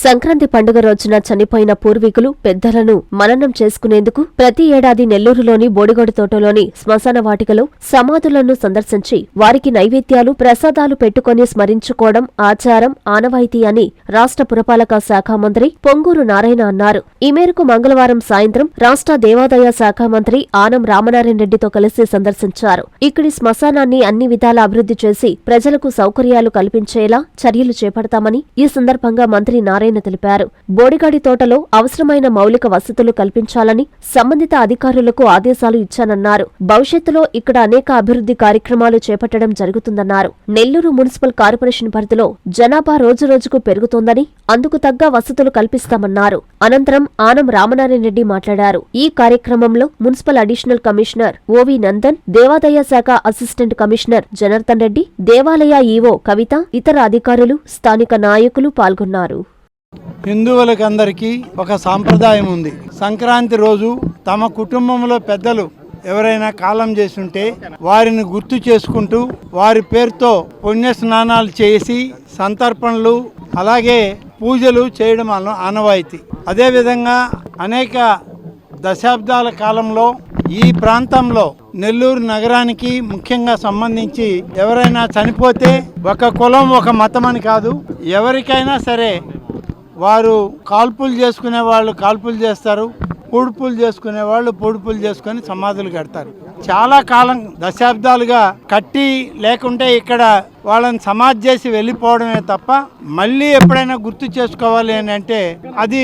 సంక్రాంతి పండుగ రోజున చనిపోయిన పూర్వీకులు పెద్దలను మననం చేసుకునేందుకు ప్రతి ఏడాది నెల్లూరులోని బోడిగొడి తోటలోని శ్మశాన వాటికలో సమాధులను సందర్శించి వారికి నైవేద్యాలు ప్రసాదాలు పెట్టుకుని స్మరించుకోవడం ఆచారం ఆనవాయితీ అని రాష్ట్ర పురపాలక శాఖ మంత్రి పొంగూరు నారాయణ అన్నారు. ఈ మేరకు మంగళవారం సాయంత్రం రాష్ట్ర దేవాదాయ శాఖ మంత్రి ఆనం రామనారాయణ రెడ్డితో కలిసి సందర్శించారు. ఇక్కడి శ్మశానాన్ని అన్ని విధాల అభివృద్ధి చేసి ప్రజలకు సౌకర్యాలు కల్పించేలా చర్యలు చేపడతామని ఈ సందర్భంగా మంత్రి నారాయణ తెలిపారు. బోడిగాడి తోటలో అవసరమైన మౌలిక వసతులు కల్పించాలని సంబంధిత అధికారులకు ఆదేశాలు ఇచ్చానన్నారు. భవిష్యత్తులో ఇక్కడ అనేక అభివృద్ధి కార్యక్రమాలు చేపట్టడం జరుగుతుందన్నారు. నెల్లూరు మున్సిపల్ కార్పొరేషన్ పరిధిలో జనాభా రోజురోజుకు పెరుగుతోందని అందుకు తగ్గ వసతులు కల్పిస్తామన్నారు. అనంతరం ఆనం రామనారాయణ రెడ్డి మాట్లాడారు. ఈ కార్యక్రమంలో మున్సిపల్ అడిషనల్ కమిషనర్ ఓవి నందన్, దేవాదాయ శాఖ అసిస్టెంట్ కమిషనర్ జనార్దన్ రెడ్డి, దేవాలయ ఈవో కవిత, ఇతర అధికారులు, స్థానిక నాయకులు పాల్గొన్నారు. హిందువులకందరికీ ఒక సాంప్రదాయం ఉంది. సంక్రాంతి రోజు తమ కుటుంబంలో పెద్దలు ఎవరైనా కాలం చేసుంటే వారిని గుర్తు చేసుకుంటూ వారి పేరుతో పుణ్య స్నానాలు చేసి సంతర్పణలు అలాగే పూజలు చేయడం ఆనవాయితీ. అదేవిధంగా అనేక దశాబ్దాల కాలంలో ఈ ప్రాంతంలో నెల్లూరు నగరానికి ముఖ్యంగా సంబంధించి ఎవరైనా చనిపోతే ఒక కులం ఒక మతం అని కాదు, ఎవరికైనా సరే వారు కాల్పులు చేసుకునే వాళ్ళు కాల్పులు చేస్తారు, పొడుపులు చేసుకునే వాళ్ళు పొడుపులు చేసుకొని సమాధులు కడతారు. చాలా కాలం దశాబ్దాలుగా కట్టి లేకుంటే ఇక్కడ వాళ్ళని సమాధి చేసి వెళ్ళిపోవడమే తప్ప మళ్ళీ ఎప్పుడైనా గుర్తు చేసుకోవాలి అని అంటే అది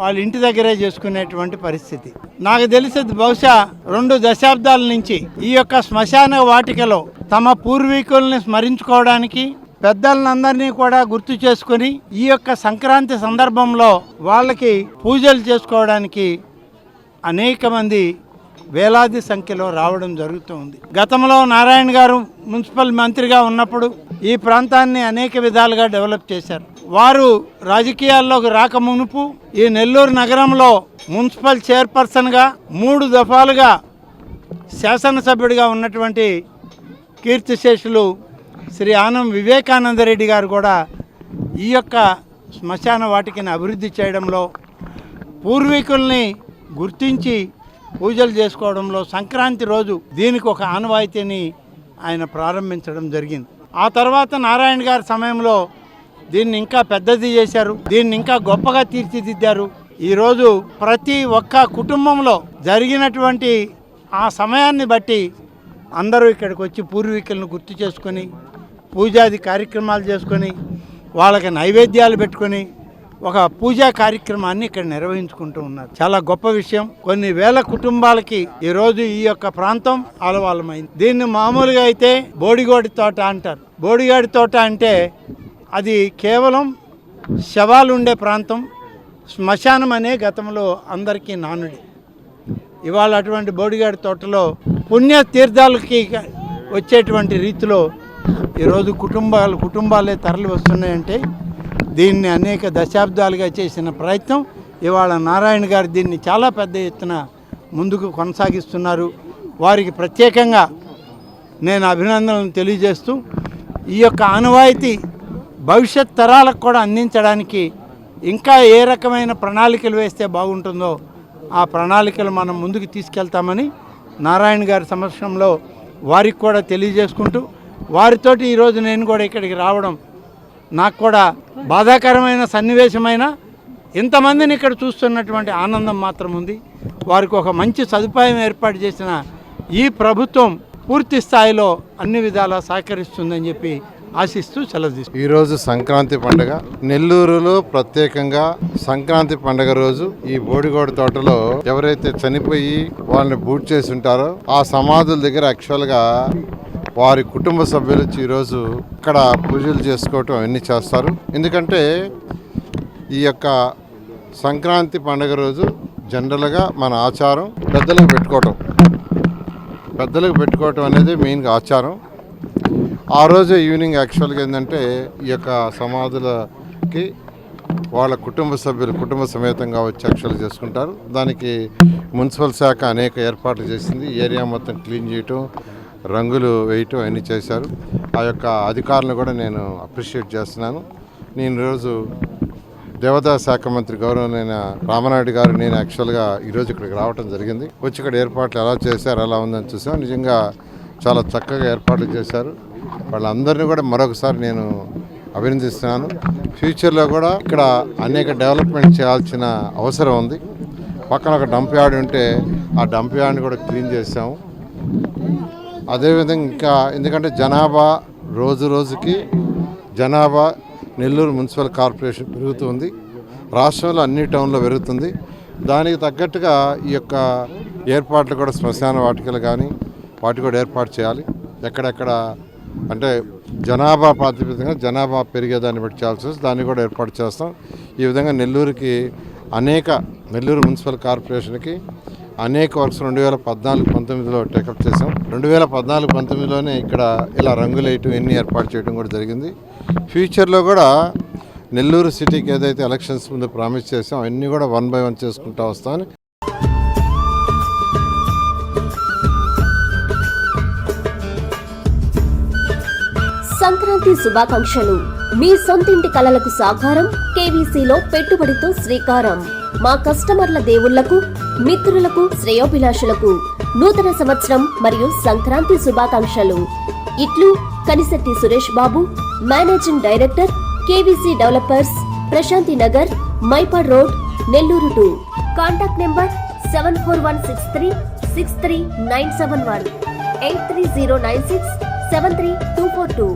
వాళ్ళ ఇంటి దగ్గరే చేసుకునేటువంటి పరిస్థితి. నాకు తెలిసేది బహుశా 2 దశాబ్దాల నుంచి ఈ యొక్క శ్మశాన వాటికలో తమ పూర్వీకుల్ని స్మరించుకోవడానికి పెద్దలందరినీ కూడా గుర్తు చేసుకుని ఈ యొక్క సంక్రాంతి సందర్భంలో వాళ్ళకి పూజలు చేసుకోవడానికి అనేక మంది వేలాది సంఖ్యలో రావడం జరుగుతుంది. గతంలో నారాయణ గారు మున్సిపల్ మంత్రిగా ఉన్నప్పుడు ఈ ప్రాంతాన్ని అనేక విధాలుగా డెవలప్ చేశారు. వారు రాజకీయాల్లోకి రాక మునుపు ఈ నెల్లూరు నగరంలో మున్సిపల్ చైర్పర్సన్గా 3 దఫాలుగా శాసనసభ్యుడిగా ఉన్నటువంటి కీర్తిశేషులు శ్రీ ఆనం వివేకానందరెడ్డి గారు కూడా ఈ యొక్క శ్మశాన వాటికని అభివృద్ధి చేయడంలో పూర్వీకుల్ని గుర్తించి పూజలు చేసుకోవడంలో సంక్రాంతి రోజు దీనికి ఒక ఆనవాయితీని ఆయన ప్రారంభించడం జరిగింది. ఆ తర్వాత నారాయణ గారి సమయంలో దీన్ని ఇంకా పెద్దది చేశారు, దీన్ని ఇంకా గొప్పగా తీర్చిదిద్దారు. ఈరోజు ప్రతి ఒక్క కుటుంబంలో జరిగినటువంటి ఆ సమయాన్ని బట్టి అందరూ ఇక్కడికి వచ్చి పూర్వీకులను గుర్తు చేసుకొని పూజాది కార్యక్రమాలు చేసుకొని వాళ్ళకి నైవేద్యాలు పెట్టుకొని ఒక పూజా కార్యక్రమాన్ని ఇక్కడ నిర్వహించుకుంటూ ఉన్నారు. చాలా గొప్ప విషయం. కొన్ని వేల కుటుంబాలకి ఈరోజు ఈ యొక్క ప్రాంతం ఆలవాలమైంది. దీన్ని మామూలుగా అయితే బోడిగోడి తోట అంటారు. బోడిగాడి తోట అంటే అది కేవలం శవాలు ఉండే ప్రాంతం, శ్మశానం అనే గతంలో అందరికీ నానుడి. ఇవాళ అటువంటి బోడిగాడి తోటలో పుణ్య తీర్థాలకి వచ్చేటువంటి రీతిలో ఈరోజు కుటుంబాలే తరలి వస్తున్నాయంటే దీన్ని అనేక దశాబ్దాలుగా చేసిన ప్రయత్నం ఇవాళ నారాయణ గారు దీన్ని చాలా పెద్ద ఎత్తున ముందుకు కొనసాగిస్తున్నారు. వారికి ప్రత్యేకంగా నేను అభినందనలు తెలియజేస్తూ ఈ యొక్క ఆనవాయితీ భవిష్యత్ తరాలకు కూడా అందించడానికి ఇంకా ఏ రకమైన ప్రణాళికలు వేస్తే బాగుంటుందో ఆ ప్రణాళికలు మనం ముందుకు తీసుకెళ్తామని నారాయణ గారి సమక్షంలో వారికి కూడా తెలియజేసుకుంటూ వారితోటి ఈరోజు నేను కూడా ఇక్కడికి రావడం నాకు కూడా బాధాకరమైన సన్నివేశమైన ఇంతమందిని ఇక్కడ చూస్తున్నటువంటి ఆనందం మాత్రం ఉంది. వారికి ఒక మంచి సదుపాయం ఏర్పాటు చేసిన ఈ ప్రభుత్వం పూర్తి స్థాయిలో అన్ని విధాలా సహకరిస్తుందని చెప్పి ఆశిస్తూ సెలవు తీసుకుంటాం. ఈరోజు సంక్రాంతి పండుగ నెల్లూరులో ప్రత్యేకంగా సంక్రాంతి పండుగ రోజు ఈ బోడిగోడి తోటలో ఎవరైతే చనిపోయి వాళ్ళని బూట్ చేసి ఉంటారో ఆ సమాధుల దగ్గర యాక్చువల్గా వారి కుటుంబ సభ్యులు ఈరోజు ఇక్కడ పూజలు చేసుకోవటం అవన్నీ చేస్తారు. ఎందుకంటే ఈ యొక్క సంక్రాంతి పండుగ రోజు జనరల్గా మన ఆచారం పెద్దలకు పెట్టుకోవటం అనేది మెయిన్గా ఆచారం. ఆ రోజు ఈవినింగ్ యాక్చువల్గా ఏంటంటే ఈ యొక్క సమాధులకి వాళ్ళ కుటుంబ సమేతంగా వచ్చి యాక్చువల్ చేసుకుంటారు. దానికి మున్సిపల్ శాఖ అనేక ఏర్పాట్లు చేసింది. ఏరియా మొత్తం క్లీన్ చేయటం, రంగులు వేయటం అన్నీ చేశారు. ఆ యొక్క అధికారులను కూడా నేను అప్రిషియేట్ చేస్తున్నాను. నేను ఈరోజు దేవాదాయ శాఖ మంత్రి గౌరవనీయ రామనాయుడు గారు నేను యాక్చువల్గా ఈరోజు ఇక్కడికి రావడం జరిగింది. వచ్చి ఇక్కడ ఏర్పాట్లు ఎలా చేశారు, ఎలా ఉందని చూసాం. నిజంగా చాలా చక్కగా ఏర్పాట్లు చేశారు. వాళ్ళందరినీ కూడా మరొకసారి నేను అభినందిస్తున్నాను. ఫ్యూచర్లో కూడా ఇక్కడ అనేక డెవలప్మెంట్ చేయాల్సిన అవసరం ఉంది. పక్కన ఒక డంప్ యార్డ్ ఉంటే ఆ డంప్ యార్డ్ని కూడా క్లీన్ చేసాము. అదేవిధంగా ఇంకా ఎందుకంటే జనాభా రోజు రోజుకి జనాభా నెల్లూరు మున్సిపల్ కార్పొరేషన్ పెరుగుతుంది. రాష్ట్రంలో అన్ని టౌన్లో పెరుగుతుంది. దానికి తగ్గట్టుగా ఈ యొక్క ఏర్పాట్లు కూడా శ్మశాన వాటికలు కానీ వాటి కూడా ఏర్పాటు చేయాలి. ఎక్కడెక్కడ అంటే జనాభా ప్రాతిపదికగా జనాభా పెరిగేదాన్ని బట్టి చేయాల్సి వస్తుంది. దాన్ని కూడా ఏర్పాటు చేస్తాం. ఈ విధంగా నెల్లూరు మున్సిపల్ కార్పొరేషన్కి అనేక వర్క్స్ 2014-19లో టేకప్ చేసాం. 2014-19లోనే ఇక్కడ ఇలా రంగులేయటం ఎన్ని ఏర్పాటు చేయడం కూడా జరిగింది. ఫ్యూచర్లో కూడా నెల్లూరు సిటీకి ఏదైతే ఎలక్షన్స్ ముందు ప్రామిస్ చేసాం అవన్నీ కూడా 1 by 1 చేసుకుంటూ వస్తామని. సంక్రాంతి శుభాకాంక్షలు. మీ సొంతింటి కలలకు సాకారం కేవీసీలో పెట్టుబడితో శ్రీకారం. మా కస్టమర్ల దేవుళ్లకు, మిత్రులకు, శ్రేయోభిలాషులకు నూతన సంవత్సరం మరియు సంక్రాంతి శుభాకాంక్షలు. ఇట్లు Kanisetti Suresh Babu, managing director, KVC developers, Prashanti Nagar, Mypadu road, Nellore 2. Contact number 7416363971 8309673242.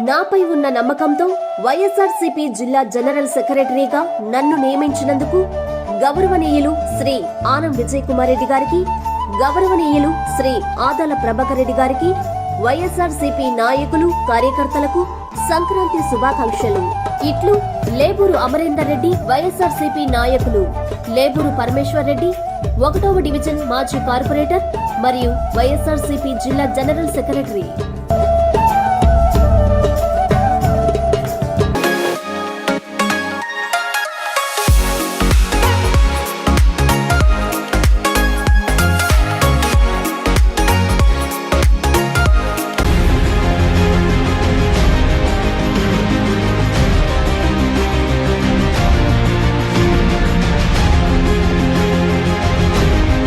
నాపై ఉన్న నమ్మకంతో వైఎస్ఆర్సీపీ జిల్లా జనరల్ సెక్రటరీగా నన్ను నియమించినందుకు గౌరవనీయులు శ్రీ ఆనం విజయ్ కుమార్ రెడ్డి గారికి, గౌరవనీయులు శ్రీ ఆదాల ప్రభాకర్ రెడ్డి గారికి, వైఎస్ఆర్సీపీ నాయకులు, కార్యకర్తలకు సంక్రాంతి శుభాకాంక్షలు. ఇట్లు లేబూరు అమరేందర్ రెడ్డి, వైఎస్ఆర్సీపీ నాయకులు, లేబూరు పరమేశ్వర్ రెడ్డి, 1వ డివిజన్ మాజీ కార్పొరేటర్ మరియు వైఎస్ఆర్సీపీ జిల్లా జనరల్ సెక్రటరీ.